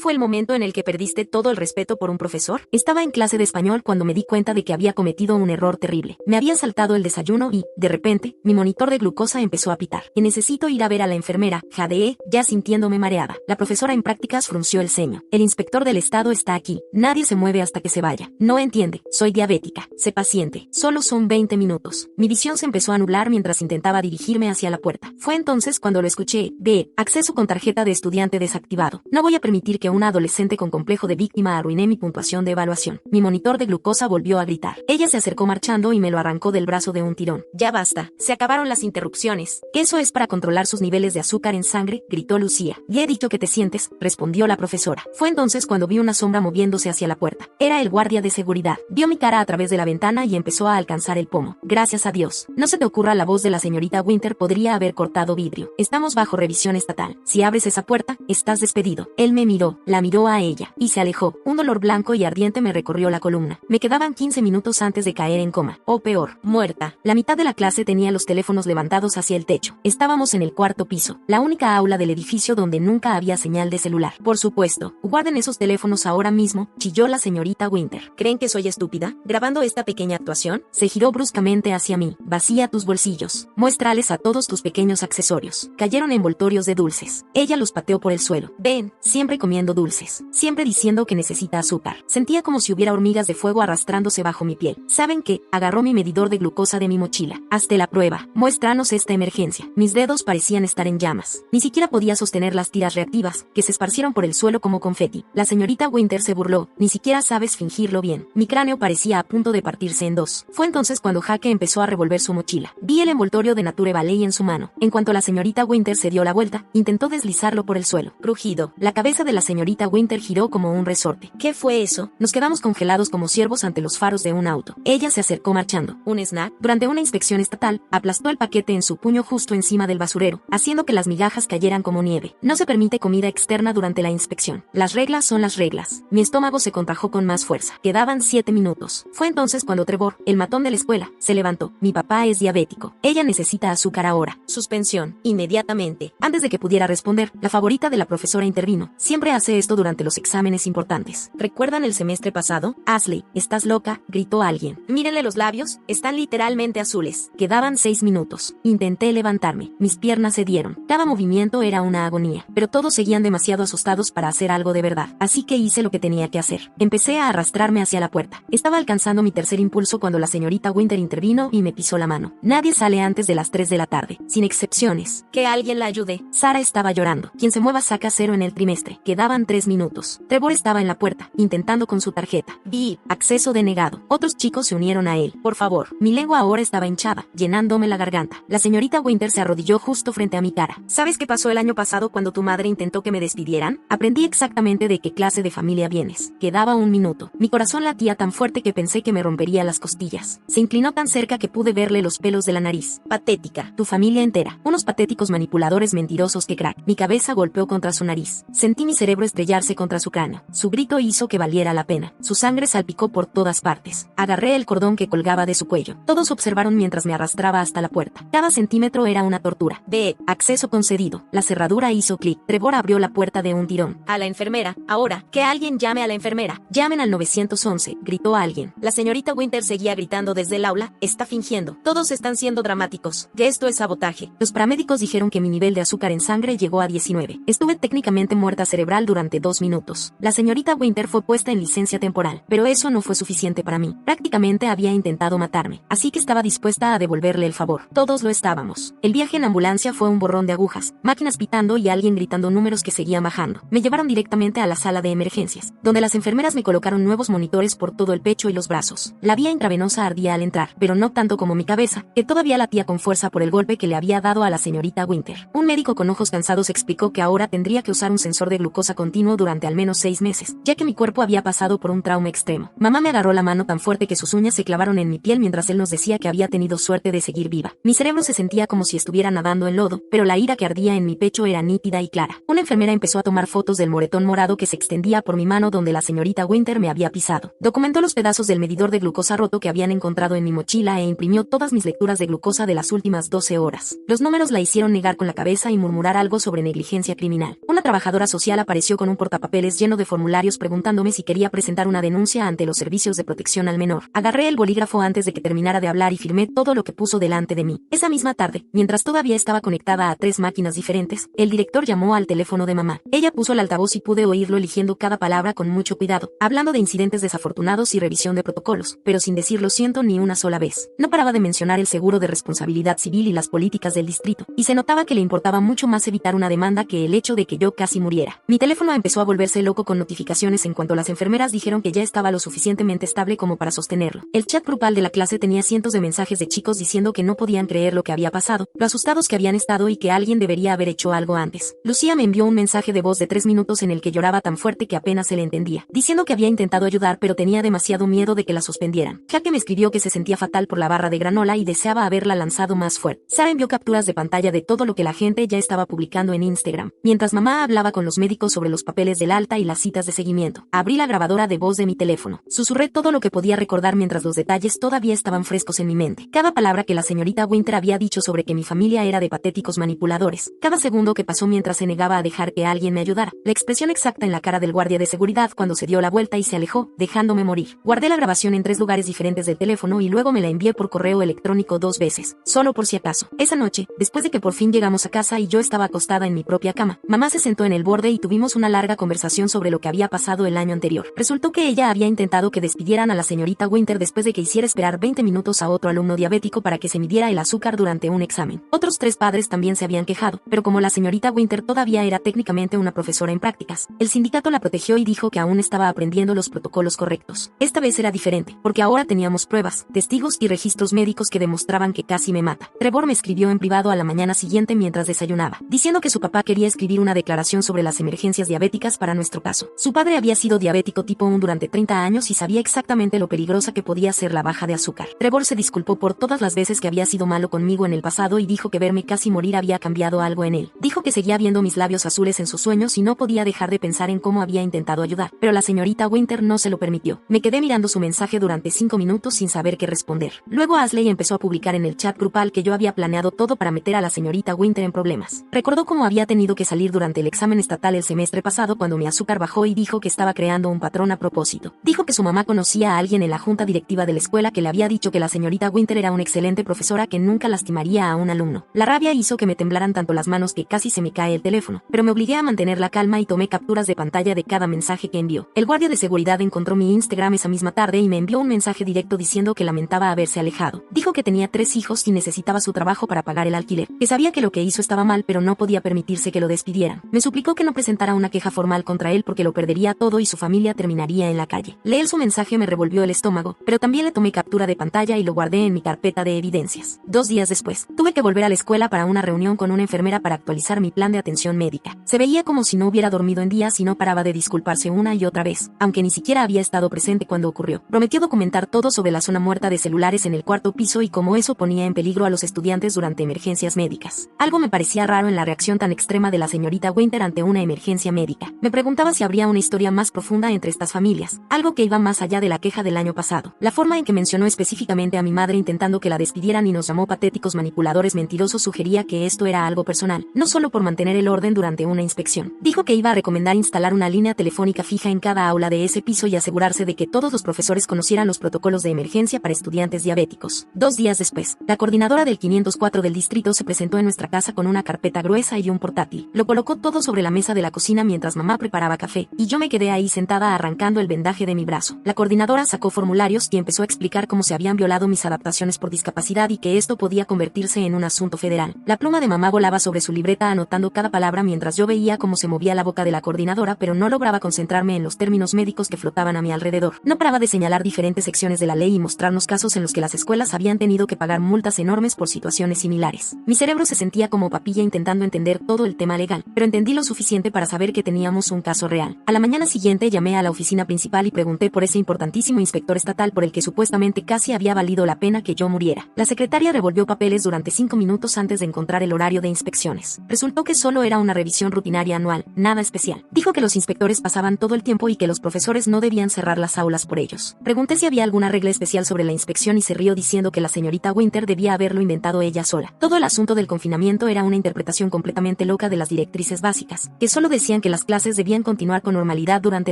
fue el momento en el que perdiste todo el respeto por un profesor? Estaba en clase de español cuando me di cuenta de que había cometido un error terrible. Me había saltado el desayuno y, de repente, mi monitor de glucosa empezó a pitar. Y necesito ir a ver a la enfermera, jadeé, ya sintiéndome mareada. La profesora en prácticas frunció el ceño. El inspector del estado está aquí. Nadie se mueve hasta que se vaya. No entiende. Soy diabética. Sé paciente. Solo son 20 minutos. Mi visión se empezó a nublar mientras intentaba dirigirme hacia la puerta. Fue entonces cuando lo escuché. Acceso con tarjeta de estudiante desactivado. No voy a permitir que una adolescente con complejo de víctima arruine mi puntuación de evaluación. Mi monitor de glucosa volvió a gritar. Ella se acercó marchando y me lo arrancó del brazo de un tirón. Ya basta. Se acabaron las interrupciones. Eso es para controlar sus niveles de azúcar en sangre, gritó Lucía. Ya he dicho que te sientes, respondió la profesora. Fue entonces cuando vi una sombra moviéndose hacia la puerta. Era el guardia de seguridad. Vio mi cara a través de la ventana y empezó a alcanzar el pomo. Gracias a Dios. No se te ocurra, la voz de la señorita Winter podría haber cortado vidrio. Estamos bajo revisión estatal. Si abres esa puerta, estás despedido. Él me miró, la miró a ella, y se alejó. Un dolor blanco y ardiente me recorrió la columna. Me quedaban 15 minutos antes de caer en coma. O peor, muerta. La mitad de la clase tenía los teléfonos levantados hacia el techo. Estábamos en el cuarto piso, la única aula del edificio donde nunca había señal de celular. Por supuesto, guarden esos teléfonos ahora mismo, chilló la señorita Winter. ¿Creen que soy estúpida? ¿Grabando esta pequeña actuación? Se giró bruscamente hacia mí. Vacía tus bolsillos. Muéstrales a todos tus pequeños accesorios. Cayeron envoltorios de dulces. Ella los pateó por el suelo. Ven, siempre comiendo dulces. Siempre diciendo que necesita azúcar. Sentía como si hubiera hormigas de fuego arrastrándose bajo mi piel. ¿Saben qué? Agarró mi medidor de glucosa de mi mochila. Hazte la prueba. Muéstranos esta emergencia. Mis dedos parecían estar en llamas. Ni siquiera podía sostener las tiras reactivas, que se esparcieron por el suelo como confeti. La señorita Winter se burló. Ni siquiera sabes fingirlo bien. Mi cráneo parecía a punto de partirse en dos. Fue entonces cuando Jaque empezó a revolver su mochila. Vi el envoltorio de Nature Valley en su mano. En cuanto la señorita Winter se dio la vuelta, intentó deslizarlo por el suelo. Crujido. La cabeza de la señorita Winter giró como un resorte. ¿Qué fue eso? Nos quedamos congelados como ciervos ante los faros de un auto. Ella se acercó marchando. ¿Un snack? Durante una inspección estatal, aplastó el paquete en su puño justo encima del basurero, haciendo que las migajas cayeran como nieve. No se permite comida externa durante la inspección. Las reglas son las reglas. Mi estómago se contrajo con más fuerza. Quedaban 7 minutos. Fue entonces cuando Trevor, el matón de la escuela, se levantó. Mi papá es diabético. Ella necesita azúcar ahora. Suspensión. Inmediatamente. Antes de que pudiera responder, la favorita de la profesora intervino. Siempre hace esto durante los exámenes importantes. ¿Recuerdan el semestre pasado? Ashley, ¿estás loca?, gritó alguien. Mírenle los labios, están literalmente azules. Quedaban 6 minutos. Intenté levantarme. Mis piernas cedieron. Cada movimiento era una agonía, pero todos seguían demasiado asustados para hacer algo de verdad. Así que hice lo que tenía que hacer. Empecé a arrastrarme hacia la puerta. Estaba alcanzando mi tercer impulso cuando la señorita Winter intervino y me pisó la mano. Nadie sale antes de las 3 de la tarde, sin excepciones. Que alguien la ayude. Sara estaba llorando. Quien se mueva saca 0 en el trimestre. Quedaban 3 minutos. Trevor estaba en la puerta, intentando con su tarjeta. Acceso denegado. Otros chicos se unieron a él. Por favor. Mi lengua ahora estaba hinchada, llenándome la garganta. La señorita Winter se arrodilló justo frente a mi cara. ¿Sabes qué pasó el año pasado cuando tu madre intentó que me despidieran? Aprendí exactamente de qué clase de familia vienes. Quedaba 1 minuto. Mi corazón latía tan fuerte que pensé que me rompería las costillas. Se inclinó tan cerca que pude verle los pelos de la nariz. Patética. Tu familia entera. Unos patéticos manipuladores mentirosos que crack. Mi cabeza golpeó contra su nariz. Sentí mi cerebro estrellarse contra su cráneo. Su grito hizo que valiera la pena. Su sangre salpicó por todas partes. Agarré el cordón que colgaba de su cuello. Todos observaron mientras me arrastraba hasta la puerta. Cada centímetro era una tortura. Acceso concedido. La cerradura hizo clic. Trevor abrió la puerta de un tirón. A la enfermera. Ahora. Que alguien llame a la enfermera. Llamen al 911, gritó alguien. La señorita Winter seguía gritando desde el aula. Está fingiendo. Todos están siendo dramáticos. Que esto es sabotaje. Los paramédicos dijeron que mi nivel de azúcar en sangre llegó a 19. Estuve técnicamente muerta cerebral durante 2 minutos. La señorita Winter fue puesta en licencia temporal, pero eso no fue suficiente para mí. Prácticamente había intentado matarme, así que estaba dispuesta a devolverle el favor. Todos lo estábamos. El viaje en ambulancia fue un borrón de agujas, máquinas pitando y alguien gritando números que seguían bajando. Me llevaron directamente a la sala de emergencias, donde las enfermeras me colocaron nuevos monitores por todo el pecho y los brazos. La vía intravenosa ardía al entrar, pero no tanto como mi cabeza, que todavía latía con fuerza por el golpe que le había dado a la señorita Winter. Un médico con ojos cansados explicó que ahora tendría que usar un sensor de glucosa continuo durante al menos 6 meses, ya que mi cuerpo había pasado por un trauma extremo. Mamá me agarró la mano tan fuerte que sus uñas se clavaron en mi piel mientras él nos decía que había tenido suerte de seguir viva. Mi cerebro se sentía como si estuviera nadando en lodo, pero la ira que ardía en mi pecho era nítida y clara. Una enfermera empezó a tomar fotos del moretón morado que se extendía por mi mano donde la señorita Winter me había pisado. Documentó los pedazos del medidor de glucosa roto que habían encontrado en mi mochila e imprimió todas mis lecturas de glucosa de las últimas 12 horas. Los números la hicieron negar con la cabeza y murmurar algo sobre negligencia criminal. Una trabajadora social apareció apareció con un portapapeles lleno de formularios preguntándome si quería presentar una denuncia ante los servicios de protección al menor. Agarré el bolígrafo antes de que terminara de hablar y firmé todo lo que puso delante de mí. Esa misma tarde, mientras todavía estaba conectada a 3 máquinas diferentes, el director llamó al teléfono de mamá. Ella puso el altavoz y pude oírlo eligiendo cada palabra con mucho cuidado, hablando de incidentes desafortunados y revisión de protocolos, pero sin decir lo siento ni una sola vez. No paraba de mencionar el seguro de responsabilidad civil y las políticas del distrito, y se notaba que le importaba mucho más evitar una demanda que el hecho de que yo casi muriera. Mi teléfono empezó a volverse loco con notificaciones en cuanto las enfermeras dijeron que ya estaba lo suficientemente estable como para sostenerlo. El chat grupal de la clase tenía cientos de mensajes de chicos diciendo que no podían creer lo que había pasado, lo asustados que habían estado y que alguien debería haber hecho algo antes. Lucía me envió un mensaje de voz de 3 minutos en el que lloraba tan fuerte que apenas se le entendía, diciendo que había intentado ayudar pero tenía demasiado miedo de que la suspendieran. Jaque me escribió que se sentía fatal por la barra de granola y deseaba haberla lanzado más fuerte. Sara envió capturas de pantalla de todo lo que la gente ya estaba publicando en Instagram, mientras mamá hablaba con los médicos sobre los papeles del alta y las citas de seguimiento. Abrí la grabadora de voz de mi teléfono. Susurré todo lo que podía recordar mientras los detalles todavía estaban frescos en mi mente. Cada palabra que la señorita Winter había dicho sobre que mi familia era de patéticos manipuladores. Cada segundo que pasó mientras se negaba a dejar que alguien me ayudara. La expresión exacta en la cara del guardia de seguridad cuando se dio la vuelta y se alejó, dejándome morir. Guardé la grabación en 3 lugares diferentes del teléfono y luego me la envié por correo electrónico 2 veces, solo por si acaso. Esa noche, después de que por fin llegamos a casa y yo estaba acostada en mi propia cama, mamá se sentó en el borde y tuvimos una larga conversación sobre lo que había pasado el año anterior. Resultó que ella había intentado que despidieran a la señorita Winter después de que hiciera esperar 20 minutos a otro alumno diabético para que se midiera el azúcar durante un examen. Otros 3 padres también se habían quejado, pero como la señorita Winter todavía era técnicamente una profesora en prácticas, el sindicato la protegió y dijo que aún estaba aprendiendo los protocolos correctos. Esta vez era diferente, porque ahora teníamos pruebas, testigos y registros médicos que demostraban que casi me mata. Trevor me escribió en privado a la mañana siguiente mientras desayunaba, diciendo que su papá quería escribir una declaración sobre las emergencias diabéticas para nuestro caso. Su padre había sido diabético tipo 1 durante 30 años y sabía exactamente lo peligrosa que podía ser la baja de azúcar. Trevor se disculpó por todas las veces que había sido malo conmigo en el pasado y dijo que verme casi morir había cambiado algo en él. Dijo que seguía viendo mis labios azules en sus sueños y no podía dejar de pensar en cómo había intentado ayudar, pero la señorita Winter no se lo permitió. Me quedé mirando su mensaje durante 5 minutos sin saber qué responder. Luego Ashley empezó a publicar en el chat grupal que yo había planeado todo para meter a la señorita Winter en problemas. Recordó cómo había tenido que salir durante el examen estatal el semestre pasado cuando mi azúcar bajó y dijo que estaba creando un patrón a propósito. Dijo que su mamá conocía a alguien en la junta directiva de la escuela que le había dicho que la señorita Winter era una excelente profesora que nunca lastimaría a un alumno. La rabia hizo que me temblaran tanto las manos que casi se me cae el teléfono, pero me obligué a mantener la calma y tomé capturas de pantalla de cada mensaje que envió. El guardia de seguridad encontró mi Instagram esa misma tarde y me envió un mensaje directo diciendo que lamentaba haberse alejado. Dijo que tenía 3 hijos y necesitaba su trabajo para pagar el alquiler, que sabía que lo que hizo estaba mal pero no podía permitirse que lo despidieran. Me suplicó que no presentara una queja formal contra él porque lo perdería todo y su familia terminaría en la calle. Leer su mensaje me revolvió el estómago, pero también le tomé captura de pantalla y lo guardé en mi carpeta de evidencias. 2 días después, tuve que volver a la escuela para una reunión con una enfermera para actualizar mi plan de atención médica. Se veía como si no hubiera dormido en días y no paraba de disculparse una y otra vez, aunque ni siquiera había estado presente cuando ocurrió. Prometió documentar todo sobre la zona muerta de celulares en el 4º piso y cómo eso ponía en peligro a los estudiantes durante emergencias médicas. Algo me parecía raro en la reacción tan extrema de la señorita Winter ante una emergencia médica. Me preguntaba si habría una historia más profunda entre estas familias, algo que iba más allá de la queja del año pasado. La forma en que mencionó específicamente a mi madre intentando que la despidieran y nos llamó patéticos manipuladores mentirosos sugería que esto era algo personal, no solo por mantener el orden durante una inspección. Dijo que iba a recomendar instalar una línea telefónica fija en cada aula de ese piso y asegurarse de que todos los profesores conocieran los protocolos de emergencia para estudiantes diabéticos. 2 días después, la coordinadora del 504 del distrito se presentó en nuestra casa con una carpeta gruesa y un portátil. Lo colocó todo sobre la mesa de la cocina mientras mamá preparaba café, y yo me quedé ahí sentada arrancando el vendaje de mi brazo. La coordinadora sacó formularios y empezó a explicar cómo se habían violado mis adaptaciones por discapacidad y que esto podía convertirse en un asunto federal. La pluma de mamá volaba sobre su libreta anotando cada palabra mientras yo veía cómo se movía la boca de la coordinadora, pero no lograba concentrarme en los términos médicos que flotaban a mi alrededor. No paraba de señalar diferentes secciones de la ley y mostrarnos casos en los que las escuelas habían tenido que pagar multas enormes por situaciones similares. Mi cerebro se sentía como papilla intentando entender todo el tema legal, pero entendí lo suficiente para saber que teníamos un caso real. A la mañana siguiente llamé a la oficina principal y pregunté por ese importantísimo inspector estatal por el que supuestamente casi había valido la pena que yo muriera. La secretaria revolvió papeles durante 5 minutos antes de encontrar el horario de inspecciones. Resultó que solo era una revisión rutinaria anual, nada especial. Dijo que los inspectores pasaban todo el tiempo y que los profesores no debían cerrar las aulas por ellos. Pregunté si había alguna regla especial sobre la inspección y se rió diciendo que la señorita Winter debía haberlo inventado ella sola. Todo el asunto del confinamiento era una interpretación completamente loca de las directrices básicas, que solo decían que las clases debían continuar con normalidad durante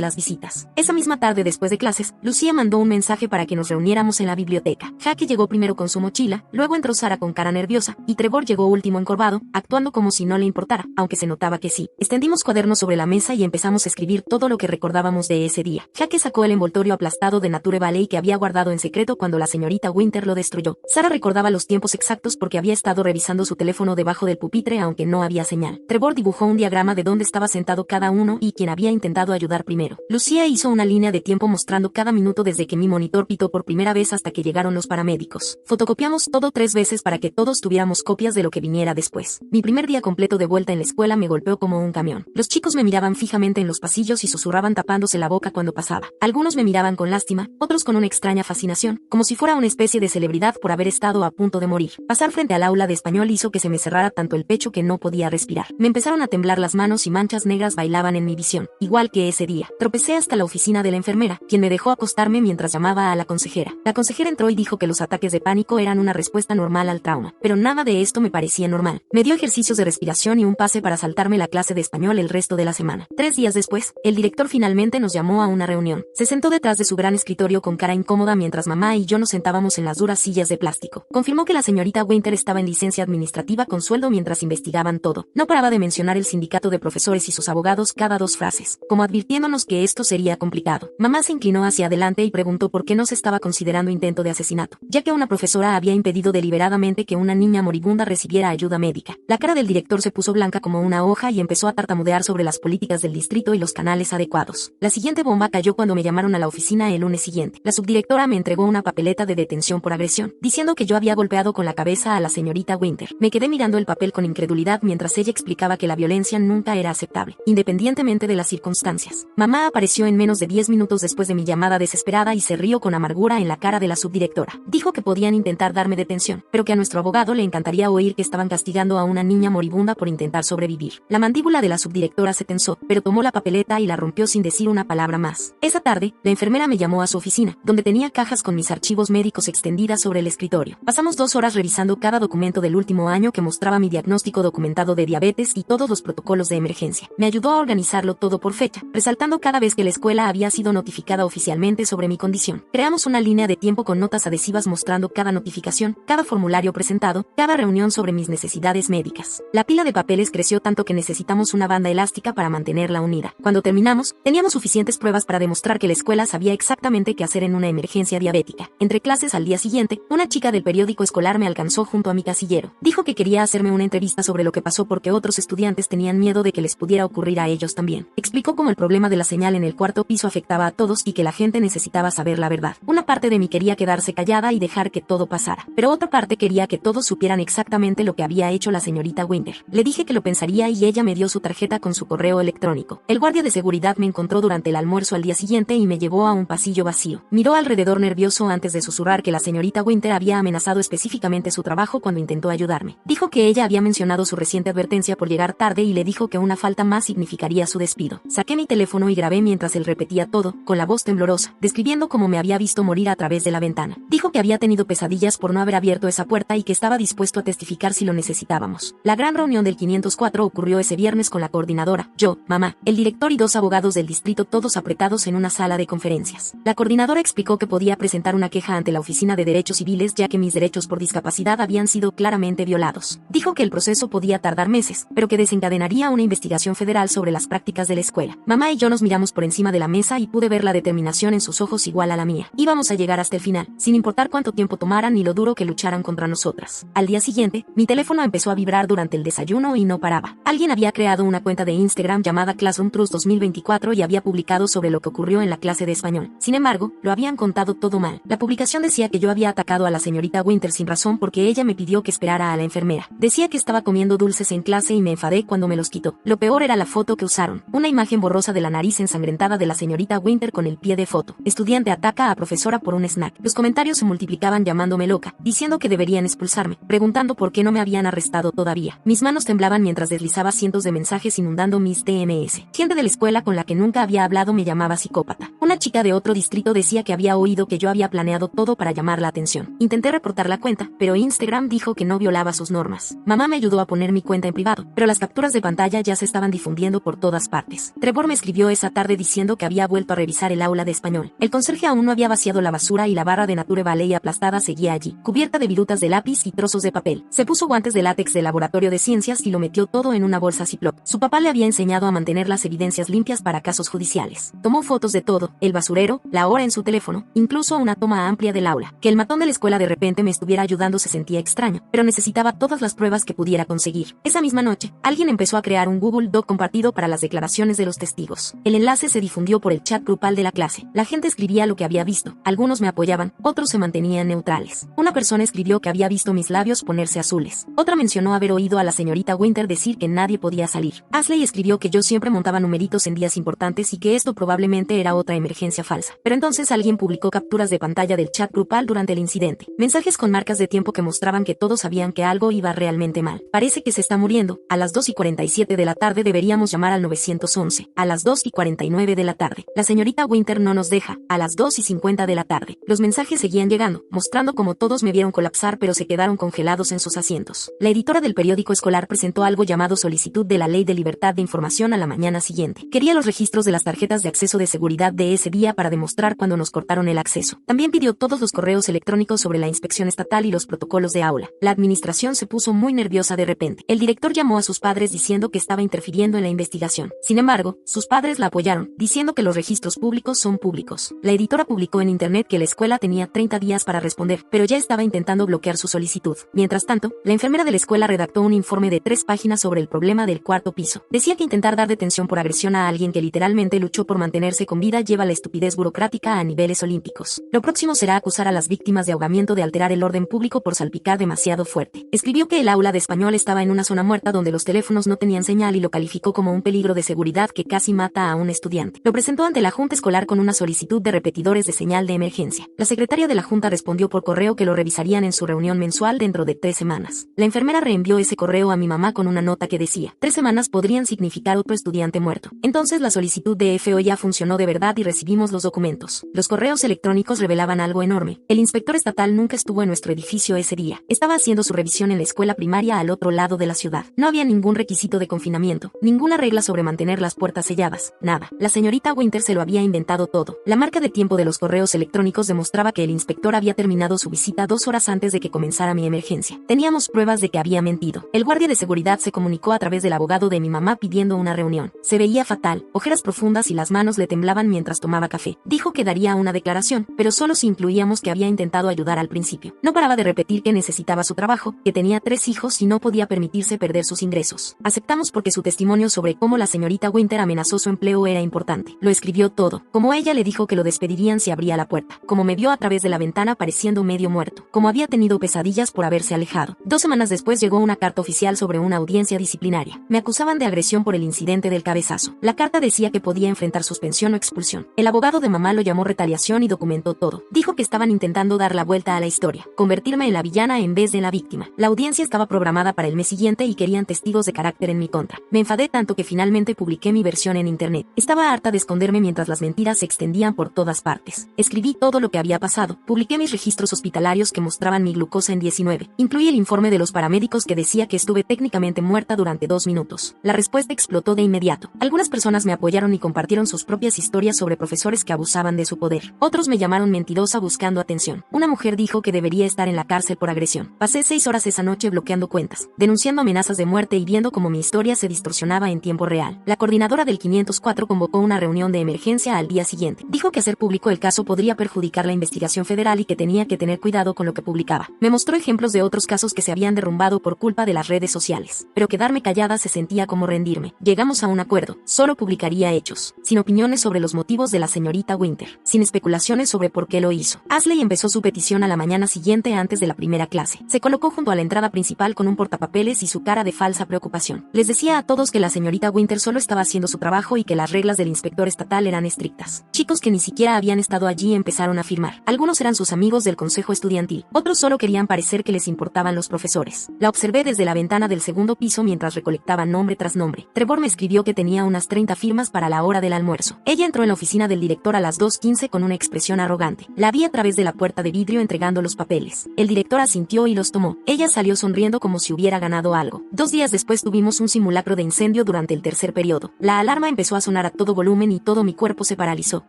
las visitas. Esa misma tarde después de clases, Lucía mandó un mensaje para que nos reuniéramos en la biblioteca. Jaque llegó primero con su mochila, luego entró Sara con cara nerviosa, y Trevor llegó último encorvado, actuando como si no le importara, aunque se notaba que sí. Extendimos cuadernos sobre la mesa y empezamos a escribir todo lo que recordábamos de ese día. Jaque sacó el envoltorio aplastado de Nature Valley que había guardado en secreto cuando la señorita Winter lo destruyó. Sara recordaba los tiempos exactos porque había estado revisando su teléfono debajo del pupitre aunque no había señal. Trevor dibujó un diagrama de dónde estaba sentado cada uno y quién había intentado ayudar primero. Lucía hizo una línea de tiempo mostrando cada minuto desde que mi monitor pitó por primera vez hasta que llegaron los paramédicos. Fotocopiamos todo 3 veces para que todos tuviéramos copias de lo que viniera después. Mi primer día completo de vuelta en la escuela me golpeó como un camión. Los chicos me miraban fijamente en los pasillos y susurraban tapándose la boca cuando pasaba. Algunos me miraban con lástima, otros con una extraña fascinación, como si fuera una especie de celebridad por haber estado a punto de morir. Pasar frente al aula de español hizo que se me cerrara tanto el pecho que no podía respirar. Me empezaron a temblar las manos y manchas negras bailaban en mi visión, igual que ese día. Tropecé hasta la oficina de la enfermera, quien me dejó acostarme mientras llamaba a la consejera. La consejera entró y dijo que los ataques de pánico eran una respuesta normal al trauma, pero nada de esto me parecía normal. Me dio ejercicios de respiración y un pase para saltarme la clase de español el resto de la semana. 3 días después, el director finalmente nos llamó a una reunión. Se sentó detrás de su gran escritorio con cara incómoda mientras mamá y yo nos sentábamos en las duras sillas de plástico. Confirmó que la señorita Winter estaba en licencia administrativa con sueldo mientras investigaban todo. No paraba de mencionar el sindicato de profesores y sus abogados cada 2 frases, como advirtiéndonos que esto sería complicado. Mamá se inclinó hacia adelante y preguntó por qué no se estaba considerando intento de asesinato, ya que una profesora había impedido deliberadamente que una niña moribunda recibiera ayuda médica. La cara del director se puso blanca como una hoja y empezó a tartamudear sobre las políticas del distrito y los canales adecuados. La siguiente bomba cayó cuando me llamaron a la oficina el lunes siguiente. La subdirectora me entregó una papeleta de detención por agresión, diciendo que yo había golpeado con la cabeza a la señorita Winter. Me quedé mirando el papel con incredulidad mientras ella explicaba que la violencia nunca era aceptable, independientemente de las circunstancias. Mamá apareció en menos de 10 minutos después de mi llamada desesperada y se rió con amargura en la cara de la subdirectora. Dijo que podían intentar darme detención, pero que a nuestro abogado le encantaría oír que estaban castigando a una niña moribunda por intentar sobrevivir. La mandíbula de la subdirectora se tensó, pero tomó la papeleta y la rompió sin decir una palabra más. Esa tarde, la enfermera me llamó a su oficina, donde tenía cajas con mis archivos médicos extendidas sobre el escritorio. Pasamos 2 horas revisando cada documento del último año que mostraba mi diagnóstico documentado de diabetes y todos los protocolos de emergencia. Me ayudó a organizarlo todo por fecha, resaltando cada vez que la escuela había sido notificada oficialmente sobre mi condición. Creamos una línea de tiempo con notas adhesivas mostrando cada notificación, cada formulario presentado, cada reunión sobre mis necesidades médicas. La pila de papeles creció tanto que necesitamos una banda elástica para mantenerla unida. Cuando terminamos, teníamos suficientes pruebas para demostrar que la escuela sabía exactamente qué hacer en una emergencia diabética. Entre clases al día siguiente, una chica del periódico escolar me alcanzó junto a mi casillero. Dijo que quería hacerme una entrevista sobre lo que pasó porque otros estudiantes tenían miedo de que les pudiera ocurrir a ellos también. Explicó cómo el problema de la señal en el cuarto piso afectaba a todos y que la gente necesitaba saber la verdad. Una parte de mí quería quedarse callada y dejar que todo pasara, pero otra parte quería que todos supieran exactamente lo que había hecho la señorita Winter. Le dije que lo pensaría y ella me dio su tarjeta con su correo electrónico. El guardia de seguridad me encontró durante el almuerzo al día siguiente y me llevó a un pasillo vacío. Miró alrededor nervioso antes de susurrar que la señorita Winter había amenazado específicamente su trabajo cuando intentó ayudarme. Dijo que ella había mencionado su reciente advertencia por llegar tarde y le dijo que una falta más significaría su despido. Saqué mi teléfono y grabé mientras él repetía todo, con la voz temblorosa, describiendo cómo me había visto morir a través de la ventana. Dijo que había tenido pesadillas por no haber abierto esa puerta y que estaba dispuesto a testificar si lo necesitábamos. La gran reunión del 504 ocurrió ese viernes con la coordinadora, yo, mamá, el director y 2 abogados del distrito todos apretados en una sala de conferencias. La coordinadora explicó que podía presentar una queja ante la Oficina de Derechos Civiles ya que mis derechos por discapacidad habían sido claramente violados. Dijo que el proceso podía tardar meses, pero que desencadenaría una investigación federal sobre las prácticas de la escuela. Mamá y yo nos miramos por encima de la mesa y pude ver la determinación en sus ojos igual a la mía. Íbamos a llegar hasta el final, sin importar cuánto tiempo tomaran ni lo duro que lucharan contra nosotras. Al día siguiente, mi teléfono empezó a vibrar durante el desayuno y no paraba. Alguien había creado una cuenta de Instagram llamada Classroom Trust 2024 y había publicado sobre lo que ocurrió en la clase de español. Sin embargo, lo habían contado todo mal. La publicación decía que yo había atacado a la señorita Winter sin razón porque ella me pidió que esperara a la enfermera. Decía que estaba comiendo dulces en clase y me enfadé cuando me los quitó. Lo peor era la foto que usaron. Una imagen borrosa de la nariz ensangrentada de la señorita Winter con el pie de foto. Estudiante ataca a profesora por un snack. Los comentarios se multiplicaban llamándome loca, diciendo que deberían expulsarme, preguntando por qué no me habían arrestado todavía. Mis manos temblaban mientras deslizaba cientos de mensajes inundando mis DMS. Gente de la escuela con la que nunca había hablado me llamaba psicópata. Una chica de otro distrito decía que había oído que yo había planeado todo para llamar la atención. Intenté reportar la cuenta, pero Instagram dijo que no violaba sus normas. Mamá me ayudó a poner mi cuenta en privado, pero las capturas de pantalla ya se estaban difundiendo cubriendo por todas partes. Trevor me escribió esa tarde diciendo que había vuelto a revisar el aula de español. El conserje aún no había vaciado la basura y la barra de Nature Valley aplastada seguía allí, cubierta de virutas de lápiz y trozos de papel. Se puso guantes de látex del laboratorio de ciencias y lo metió todo en una bolsa Ziploc. Su papá le había enseñado a mantener las evidencias limpias para casos judiciales. Tomó fotos de todo, el basurero, la hora en su teléfono, incluso una toma amplia del aula. Que el matón de la escuela de repente me estuviera ayudando se sentía extraño, pero necesitaba todas las pruebas que pudiera conseguir. Esa misma noche, alguien empezó a crear un Google Doc compartido para las declaraciones de los testigos. El enlace se difundió por el chat grupal de la clase. La gente escribía lo que había visto. Algunos me apoyaban, otros se mantenían neutrales. Una persona escribió que había visto mis labios ponerse azules. Otra mencionó haber oído a la señorita Winter decir que nadie podía salir. Ashley escribió que yo siempre montaba numeritos en días importantes y que esto probablemente era otra emergencia falsa. Pero entonces alguien publicó capturas de pantalla del chat grupal durante el incidente. Mensajes con marcas de tiempo que mostraban que todos sabían que algo iba realmente mal. Parece que se está muriendo. A las 2:47 de la tarde deberíamos llamar al 911. A las 2:49 de la tarde. La señorita Winter no nos deja. A las 2:50 de la tarde. Los mensajes seguían llegando, mostrando cómo todos me vieron colapsar pero se quedaron congelados en sus asientos. La editora del periódico escolar presentó algo llamado solicitud de la Ley de Libertad de Información a la mañana siguiente. Quería los registros de las tarjetas de acceso de seguridad de ese día para demostrar cuando nos cortaron el acceso. También pidió todos los correos electrónicos sobre la inspección estatal y los protocolos de aula. La administración se puso muy nerviosa de repente. El director llamó a sus padres diciendo que estaba interfiriendo en la investigación. Sin embargo, sus padres la apoyaron, diciendo que los registros públicos son públicos. La editora publicó en internet que la escuela tenía 30 días para responder, pero ya estaba intentando bloquear su solicitud. Mientras tanto, la enfermera de la escuela redactó un informe de 3 páginas sobre el problema del cuarto piso. Decía que intentar dar detención por agresión a alguien que literalmente luchó por mantenerse con vida lleva la estupidez burocrática a niveles olímpicos. Lo próximo será acusar a las víctimas de ahogamiento de alterar el orden público por salpicar demasiado fuerte. Escribió que el aula de español estaba en una zona muerta donde los teléfonos no tenían señal y lo calificó como un peligro de seguridad que casi mata a un estudiante. Lo presentó ante la junta escolar con una solicitud de repetidores de señal de emergencia. La secretaria de la junta respondió por correo que lo revisarían en su reunión mensual dentro de 3 semanas. La enfermera reenvió ese correo a mi mamá con una nota que decía: 3 semanas podrían significar otro estudiante muerto. Entonces la solicitud de FO ya funcionó de verdad y recibimos los documentos. Los correos electrónicos revelaban algo enorme. El inspector estatal nunca estuvo en nuestro edificio ese día. Estaba haciendo su revisión en la escuela primaria al otro lado de la ciudad. No había ningún requisito de confinamiento, ninguna regla sobre mantener las puertas selladas, nada. La señorita Winter se lo había inventado todo. La marca de tiempo de los correos electrónicos demostraba que el inspector había terminado su visita 2 horas antes de que comenzara mi emergencia. Teníamos pruebas de que había mentido. El guardia de seguridad se comunicó a través del abogado de mi mamá pidiendo una reunión. Se veía fatal, ojeras profundas y las manos le temblaban mientras tomaba café. Dijo que daría una declaración, pero solo si incluíamos que había intentado ayudar al principio. No paraba de repetir que necesitaba su trabajo, que tenía 3 hijos y no podía permitirse perder sus ingresos. Aceptamos porque su testimonio sobre cómo la señorita Winter amenazó su empleo era importante. Lo escribió todo. Como ella le dijo que lo despedirían si abría la puerta. Como me vio a través de la ventana pareciendo medio muerto. Como había tenido pesadillas por haberse alejado. 2 semanas después llegó una carta oficial sobre una audiencia disciplinaria. Me acusaban de agresión por el incidente del cabezazo. La carta decía que podía enfrentar suspensión o expulsión. El abogado de mamá lo llamó retaliación y documentó todo. Dijo que estaban intentando dar la vuelta a la historia. Convertirme en la villana en vez de la víctima. La audiencia estaba programada para el mes siguiente y querían testigos de carácter en mi contra. Me enfadé tanto que finalmente publiqué mi versión en internet. Estaba harta de esconderme mientras las mentiras se extendían por todas partes. Escribí todo lo que había pasado. Publiqué mis registros hospitalarios que mostraban mi glucosa en 19. Incluí el informe de los paramédicos que decía que estuve técnicamente muerta durante 2 minutos. La respuesta explotó de inmediato. Algunas personas me apoyaron y compartieron sus propias historias sobre profesores que abusaban de su poder. Otros me llamaron mentirosa buscando atención. Una mujer dijo que debería estar en la cárcel por agresión. Pasé 6 horas esa noche bloqueando cuentas, denunciando amenazas de muerte y viendo cómo mi historia se distorsionaba en tiempo real. La coordinadora del 504 convocó una reunión de emergencia al día siguiente. Dijo que hacer público el caso podría perjudicar la investigación federal y que tenía que tener cuidado con lo que publicaba. Me mostró ejemplos de otros casos que se habían derrumbado por culpa de las redes sociales. Pero quedarme callada se sentía como rendirme. Llegamos a un acuerdo. Solo publicaría hechos, sin opiniones sobre los motivos de la señorita Winter, sin especulaciones sobre por qué lo hizo. Ashley empezó su petición a la mañana siguiente antes de la primera clase. Se colocó junto a la entrada principal con un portapapeles y su cara de falsa preocupación. Les decía a todos que la señorita Winter solo estaba haciendo su trabajo y que las reglas del inspector estatal eran estrictas. Chicos que ni siquiera habían estado allí empezaron a firmar. Algunos eran sus amigos del consejo estudiantil, otros solo querían parecer que les importaban los profesores. La observé desde la ventana del segundo piso mientras recolectaba nombre tras nombre. Trevor me escribió que tenía unas 30 firmas para la hora del almuerzo. Ella entró en la oficina del director a las 2:15 con una expresión arrogante. La vi a través de la puerta de vidrio entregando los papeles. El director asintió y los tomó. Ella salió sonriendo como si hubiera ganado algo. 2 días después tuvimos un simulacro de incendio laboratorio durante el tercer periodo. La alarma empezó a sonar a todo volumen y todo mi cuerpo se paralizó.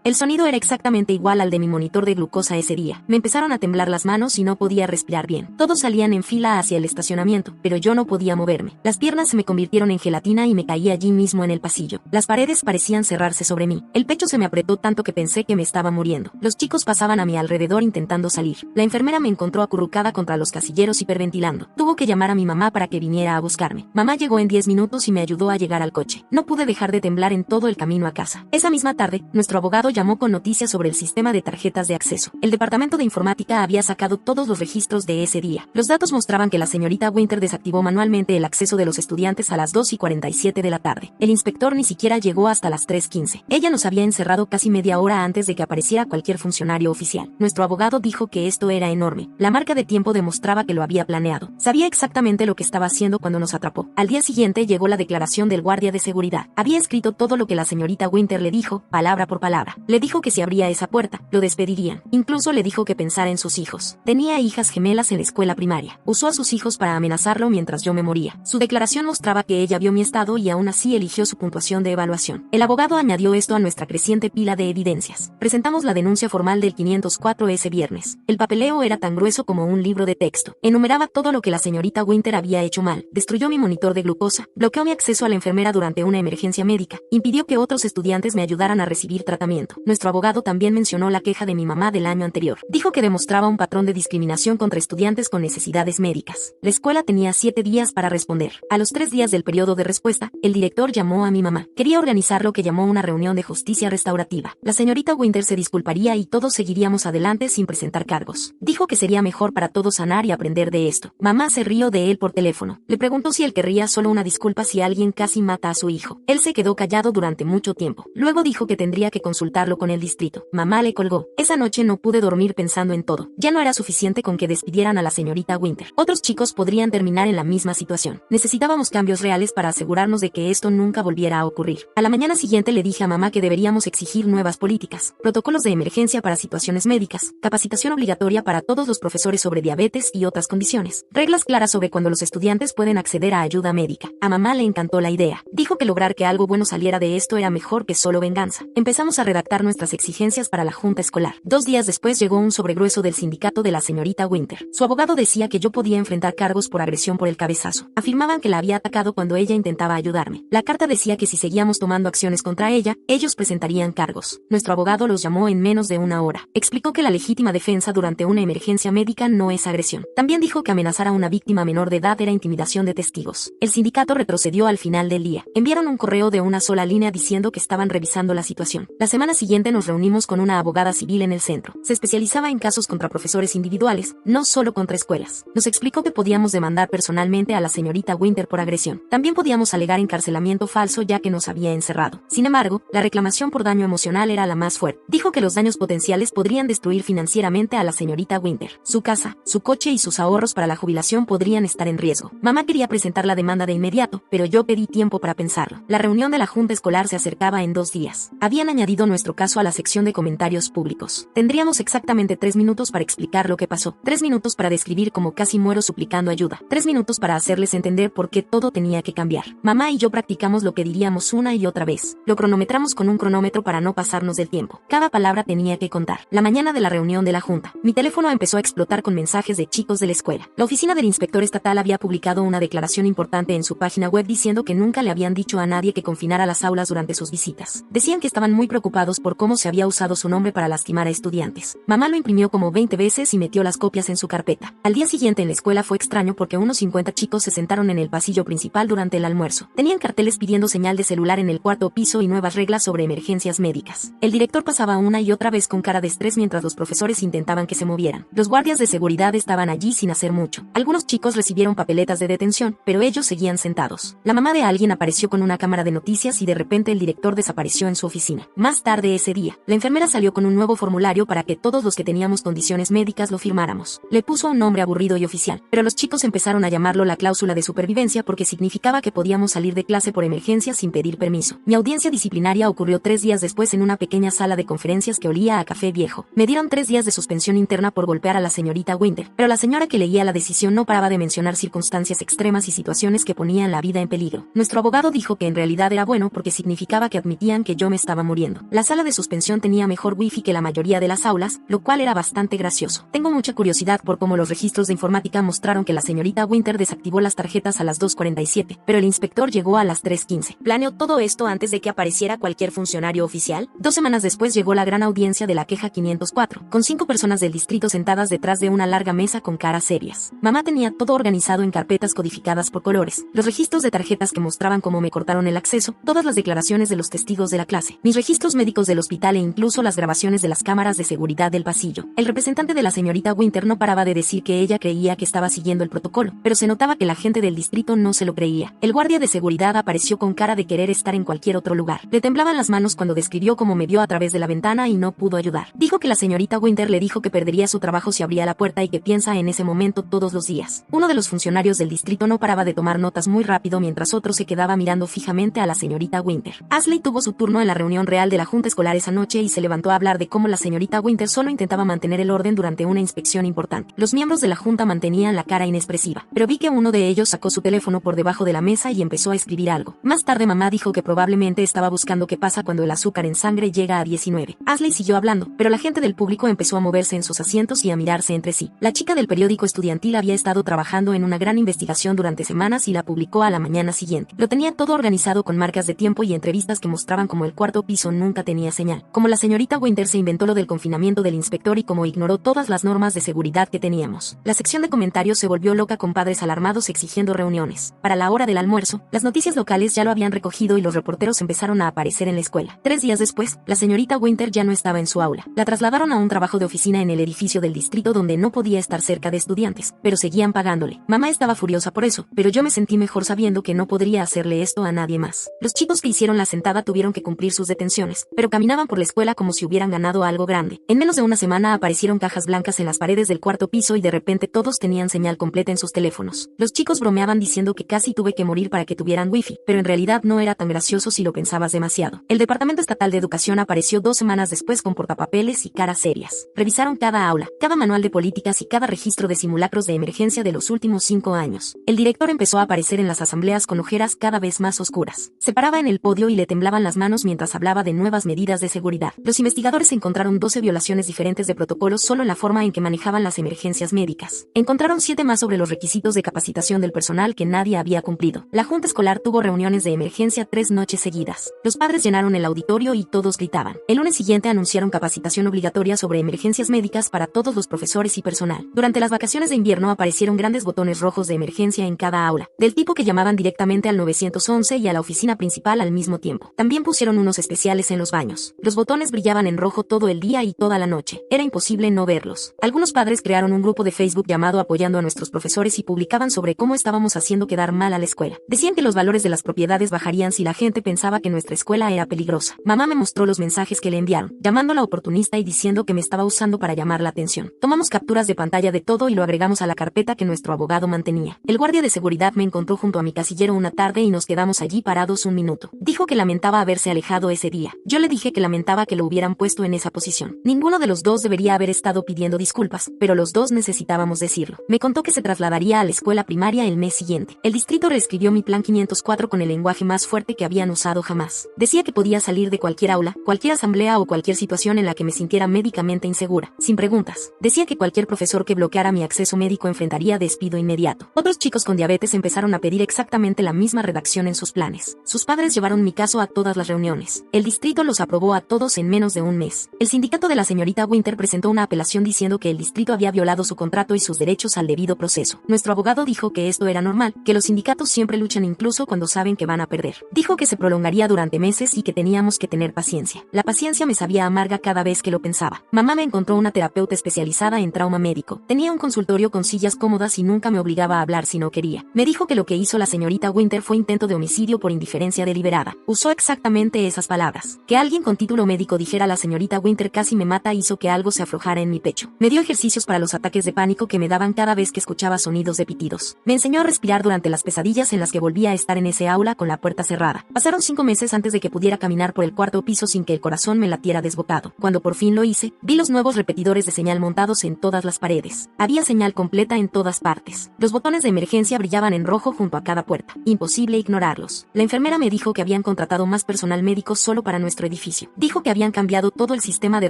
El sonido era exactamente igual al de mi monitor de glucosa ese día. Me empezaron a temblar las manos y no podía respirar bien. Todos salían en fila hacia el estacionamiento, pero yo no podía moverme. Las piernas se me convirtieron en gelatina y me caí allí mismo en el pasillo. Las paredes parecían cerrarse sobre mí. El pecho se me apretó tanto que pensé que me estaba muriendo. Los chicos pasaban a mi alrededor intentando salir. La enfermera me encontró acurrucada contra los casilleros hiperventilando. Tuvo que llamar a mi mamá para que viniera a buscarme. Mamá llegó en 10 minutos y me ayudó a llegar al coche. No pude dejar de temblar en todo el camino a casa. Esa misma tarde, nuestro abogado llamó con noticias sobre el sistema de tarjetas de acceso. El departamento de informática había sacado todos los registros de ese día. Los datos mostraban que la señorita Winter desactivó manualmente el acceso de los estudiantes a las 2:47 de la tarde. El inspector ni siquiera llegó hasta las 3:15. Ella nos había encerrado casi media hora antes de que apareciera cualquier funcionario oficial. Nuestro abogado dijo que esto era enorme. La marca de tiempo demostraba que lo había planeado. Sabía exactamente lo que estaba haciendo cuando nos atrapó. Al día siguiente llegó la declaración del guardia de seguridad. Había escrito todo lo que la señorita Winter le dijo, palabra por palabra. Le dijo que si abría esa puerta, lo despedirían. Incluso le dijo que pensara en sus hijos. Tenía hijas gemelas en la escuela primaria. Usó a sus hijos para amenazarlo mientras yo me moría. Su declaración mostraba que ella vio mi estado y aún así eligió su puntuación de evaluación. El abogado añadió esto a nuestra creciente pila de evidencias. Presentamos la denuncia formal del 504 ese viernes. El papeleo era tan grueso como un libro de texto. Enumeraba todo lo que la señorita Winter había hecho mal. Destruyó mi monitor de glucosa, bloqueó mi acceso a la enfermera durante una emergencia médica, impidió que otros estudiantes me ayudaran a recibir tratamiento. Nuestro abogado también mencionó la queja de mi mamá del año anterior. Dijo que demostraba un patrón de discriminación contra estudiantes con necesidades médicas. La escuela tenía 7 días para responder. A los 3 días del periodo de respuesta, el director llamó a mi mamá. Quería organizar lo que llamó una reunión de justicia restaurativa. La señorita Winter se disculparía y todos seguiríamos adelante sin presentar cargos. Dijo que sería mejor para todos sanar y aprender de esto. Mamá se rió de él por teléfono. Le preguntó si él querría solo una disculpa si alguien casi mata a su hijo. Él se quedó callado durante mucho tiempo. Luego dijo que tendría que consultarlo con el distrito. Mamá le colgó. Esa noche no pude dormir pensando en todo. Ya no era suficiente con que despidieran a la señorita Winter. Otros chicos podrían terminar en la misma situación. Necesitábamos cambios reales para asegurarnos de que esto nunca volviera a ocurrir. A la mañana siguiente le dije a mamá que deberíamos exigir nuevas políticas, protocolos de emergencia para situaciones médicas, capacitación obligatoria para todos los profesores sobre diabetes y otras condiciones, reglas claras sobre cuando los estudiantes pueden acceder a ayuda médica. A mamá le encantó la idea. Dijo que lograr que algo bueno saliera de esto era mejor que solo venganza. Empezamos a redactar nuestras exigencias para la junta escolar. 2 días después llegó un sobregrueso del sindicato de la señorita Winter. Su abogado decía que yo podía enfrentar cargos por agresión por el cabezazo. Afirmaban que la había atacado cuando ella intentaba ayudarme. La carta decía que si seguíamos tomando acciones contra ella, ellos presentarían cargos. Nuestro abogado los llamó en menos de una hora. Explicó que la legítima defensa durante una emergencia médica no es agresión. También dijo que amenazar a una víctima menor de edad era intimidación de testigos. El sindicato retrocedió al final del día. Enviaron un correo de una sola línea diciendo que estaban revisando la situación. La semana siguiente nos reunimos con una abogada civil en el centro. Se especializaba en casos contra profesores individuales, no solo contra escuelas. Nos explicó que podíamos demandar personalmente a la señorita Winter por agresión. También podíamos alegar encarcelamiento falso ya que nos había encerrado. Sin embargo, la reclamación por daño emocional era la más fuerte. Dijo que los daños potenciales podrían destruir financieramente a la señorita Winter. Su casa, su coche y sus ahorros para la jubilación podrían estar en riesgo. Mamá quería presentar la demanda de inmediato, pero yo pedí tiempo para pensarlo. La reunión de la junta escolar se acercaba en 2 días. Habían añadido nuestro caso a la sección de comentarios públicos. Tendríamos exactamente 3 minutos para explicar lo que pasó. 3 minutos para describir cómo casi muero suplicando ayuda. 3 minutos para hacerles entender por qué todo tenía que cambiar. Mamá y yo practicamos lo que diríamos una y otra vez. Lo cronometramos con un cronómetro para no pasarnos del tiempo. Cada palabra tenía que contar. La mañana de la reunión de la junta, mi teléfono empezó a explotar con mensajes de chicos de la escuela. La oficina del inspector estatal había publicado una declaración importante en su página web diciendo que nunca le habían dicho a nadie que confinara las aulas durante sus visitas. Decían que estaban muy preocupados por cómo se había usado su nombre para lastimar a estudiantes. Mamá lo imprimió como 20 veces y metió las copias en su carpeta. Al día siguiente en la escuela fue extraño porque unos 50 chicos se sentaron en el pasillo principal durante el almuerzo. Tenían carteles pidiendo señal de celular en el 4.º piso y nuevas reglas sobre emergencias médicas. El director pasaba una y otra vez con cara de estrés mientras los profesores intentaban que se movieran. Los guardias de seguridad estaban allí sin hacer mucho. Algunos chicos recibieron papeletas de detención, pero ellos seguían sentados. La mamá de alguien apareció con una cámara de noticias y de repente el director desapareció en su oficina. Más tarde ese día, la enfermera salió con un nuevo formulario para que todos los que teníamos condiciones médicas lo firmáramos. Le puso un nombre aburrido y oficial, pero los chicos empezaron a llamarlo la cláusula de supervivencia porque significaba que podíamos salir de clase por emergencia sin pedir permiso. Mi audiencia disciplinaria ocurrió 3 días después en una pequeña sala de conferencias que olía a café viejo. Me dieron 3 días de suspensión interna por golpear a la señorita Winter, pero la señora que leía la decisión no paraba de mencionar circunstancias extremas y situaciones que ponían la vida en peligro. Nuestro abogado dijo que en realidad era bueno porque significaba que admitían que yo me estaba muriendo. La sala de suspensión tenía mejor wifi que la mayoría de las aulas, lo cual era bastante gracioso. Tengo mucha curiosidad por cómo los registros de informática mostraron que la señorita Winter desactivó las tarjetas a las 2:47, pero el inspector llegó a las 3:15. ¿Planeó todo esto antes de que apareciera cualquier funcionario oficial? 2 semanas después llegó la gran audiencia de la queja 504, con 5 personas del distrito sentadas detrás de una larga mesa con caras serias. Mamá tenía todo organizado en carpetas codificadas por colores, los registros de tarjetas que mostraban cómo me cortaron el acceso, todas las declaraciones de los testigos de la clase, mis registros médicos del hospital e incluso las grabaciones de las cámaras de seguridad del pasillo. El representante de la señorita Winter no paraba de decir que ella creía que estaba siguiendo el protocolo, pero se notaba que la gente del distrito no se lo creía. El guardia de seguridad apareció con cara de querer estar en cualquier otro lugar. Le temblaban las manos cuando describió cómo me vio a través de la ventana y no pudo ayudar. Dijo que la señorita Winter le dijo que perdería su trabajo si abría la puerta y que piensa en ese momento todos los días. Uno de los funcionarios del distrito no paraba de tomar notas muy rápido mientras otro se quedaba mirando fijamente a la señorita Winter. Ashley tuvo su turno en la reunión real de la junta escolar esa noche y se levantó a hablar de cómo la señorita Winter solo intentaba mantener el orden durante una inspección importante. Los miembros de la junta mantenían la cara inexpresiva, pero vi que uno de ellos sacó su teléfono por debajo de la mesa y empezó a escribir algo. Más tarde mamá dijo que probablemente estaba buscando qué pasa cuando el azúcar en sangre llega a 19. Ashley siguió hablando, pero la gente del público empezó a moverse en sus asientos y a mirarse entre sí. La chica del periódico estudiantil había estado trabajando en una gran investigación durante semanas y la publicó a la mañana siguiente. Lo tenía todo organizado con marcas de tiempo y entrevistas que mostraban cómo el cuarto piso nunca tenía señal, como la señorita Winter se inventó lo del confinamiento del inspector y cómo ignoró todas las normas de seguridad que teníamos. La sección de comentarios se volvió loca con padres alarmados exigiendo reuniones. Para la hora del almuerzo, las noticias locales ya lo habían recogido y los reporteros empezaron a aparecer en la escuela. 3 días después, la señorita Winter ya no estaba en su aula. La trasladaron a un trabajo de oficina en el edificio del distrito donde no podía estar cerca de estudiantes, pero seguían pagándole. Mamá estaba furiosa por eso, pero yo me sentí mejor sabiendo que no podría hacerle esto a nadie más. Los chicos que hicieron la sentada tuvieron que cumplir sus detenciones, pero caminaban por la escuela como si hubieran ganado algo grande. En menos de una semana aparecieron cajas blancas en las paredes del cuarto piso y de repente todos tenían señal completa en sus teléfonos. Los chicos bromeaban diciendo que casi tuve que morir para que tuvieran wifi, pero en realidad no era tan gracioso si lo pensabas demasiado. El Departamento Estatal de Educación apareció 2 semanas después con portapapeles y caras serias. Revisaron cada aula, cada manual de políticas y cada registro de simulacros de emergencia de los últimos 5 años. El director empezó a aparecer en las asambleas con ojeras cada vez más oscuras. Se paraba en el podio y le temblaban las manos mientras hablaba de nuevas medidas de seguridad. Los investigadores encontraron 12 violaciones diferentes de protocolos solo en la forma en que manejaban las emergencias médicas. Encontraron 7 más sobre los requisitos de capacitación del personal que nadie había cumplido. La junta escolar tuvo reuniones de emergencia 3 noches seguidas. Los padres llenaron el auditorio y todos gritaban. El lunes siguiente anunciaron capacitación obligatoria sobre emergencias médicas para todos los profesores y personal. Durante las vacaciones de invierno aparecieron grandes botones rojos de emergencia en cada aula, del tipo que llamaban directamente al 911 y a la oficina principal al mismo tiempo. También pusieron unos especiales en los baños. Los botones brillaban en rojo todo el día y toda la noche. Era imposible no verlos. Algunos padres crearon un grupo de Facebook llamado Apoyando a nuestros profesores y publicaban sobre cómo estábamos haciendo quedar mal a la escuela. Decían que los valores de las propiedades bajarían si la gente pensaba que nuestra escuela era peligrosa. Mamá me mostró los mensajes que le enviaron, llamándola oportunista y diciendo que me estaba usando para llamar la atención. Tomamos capturas de pantalla de todo y lo agregamos a la carpeta que nuestro abogado mantenía. El guardia de seguridad me encontró junto a mi casillero una tarde y nos quedamos allí parados un minuto. Dijo que lamentaba haberse alejado ese día. Yo le dije que lamentaba que lo hubieran puesto en esa posición. Ninguno de los dos debería haber estado pidiendo disculpas, pero los dos necesitábamos decirlo. Me contó que se trasladaría a la escuela primaria el mes siguiente. El distrito reescribió mi plan 504 con el lenguaje más fuerte que habían usado jamás. Decía que podía salir de cualquier aula, cualquier asamblea o cualquier situación en la que me sintiera médicamente insegura, sin preguntas. Decía que cualquier profesor que bloqueara mi acceso médico enfrentaría despido inmediato. Otros chicos con diabetes empezaron a pedir exactamente la misma redacción en sus planes. Sus padres llevaron mi caso a todas las reuniones. El distrito los aprobó a todos en menos de un mes. El sindicato de la señorita Winter presentó una apelación diciendo que el distrito había violado su contrato y sus derechos al debido proceso. Nuestro abogado dijo que esto era normal, que los sindicatos siempre luchan incluso cuando saben que van a perder. Dijo que se prolongaría durante meses y que teníamos que tener paciencia. La paciencia me sabía amarga cada vez que lo pensaba. Mamá me encontró una terapeuta especializada en trauma médico. Tenía un consultorio con sillas cómodas y nunca me obligaba a hablar si no quería. Me dijo que lo que hizo la señorita Winter fue intento de homicidio por indiferencia deliberada. Usó exactamente esas palabras. Que alguien con título médico dijera la señorita Winter casi me mata hizo que algo se aflojara en mi pecho. Me dio ejercicios para los ataques de pánico que me daban cada vez que escuchaba sonidos de pitidos. Me enseñó a respirar durante las pesadillas en las que volvía a estar en ese aula con la puerta cerrada. Pasaron 5 meses antes de que pudiera caminar por el cuarto piso sin que el corazón me latiera desbocado. Cuando por fin lo hice, vi los nuevos repetidores de señal montados en todas las paredes. Había señal completa en todas partes. Los botones de emergencia brillaban en rojo junto a cada puerta. Imposible imposible ignorarlos. La enfermera me dijo que habían contratado más personal médico solo para nuestro edificio. Dijo que habían cambiado todo el sistema de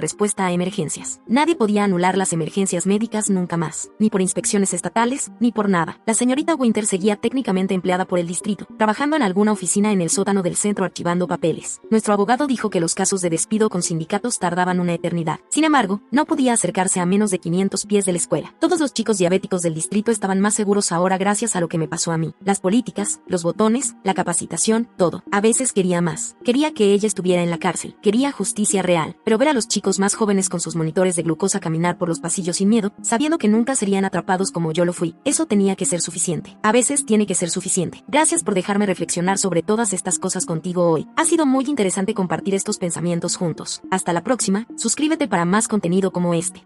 respuesta a emergencias. Nadie podía anular las emergencias médicas nunca más, ni por inspecciones estatales, ni por nada. La señorita Winter seguía técnicamente empleada por el distrito, trabajando en alguna oficina en el sótano del centro archivando papeles. Nuestro abogado dijo que los casos de despido con sindicatos tardaban una eternidad. Sin embargo, no podía acercarse a menos de 500 pies de la escuela. Todos los chicos diabéticos del distrito estaban más seguros ahora gracias a lo que me pasó a mí. Las políticas, los botones, la capacitación, todo. A veces quería más. Quería que ella estuviera en la cárcel. Quería justicia real. Pero ver a los chicos más jóvenes con sus monitores de glucosa caminar por los pasillos sin miedo, sabiendo que nunca serían atrapados como yo lo fui, eso tenía que ser suficiente. A veces tiene que ser suficiente. Gracias por dejarme reflexionar sobre todas estas cosas contigo hoy. Ha sido muy interesante compartir estos pensamientos juntos. Hasta la próxima, suscríbete para más contenido como este.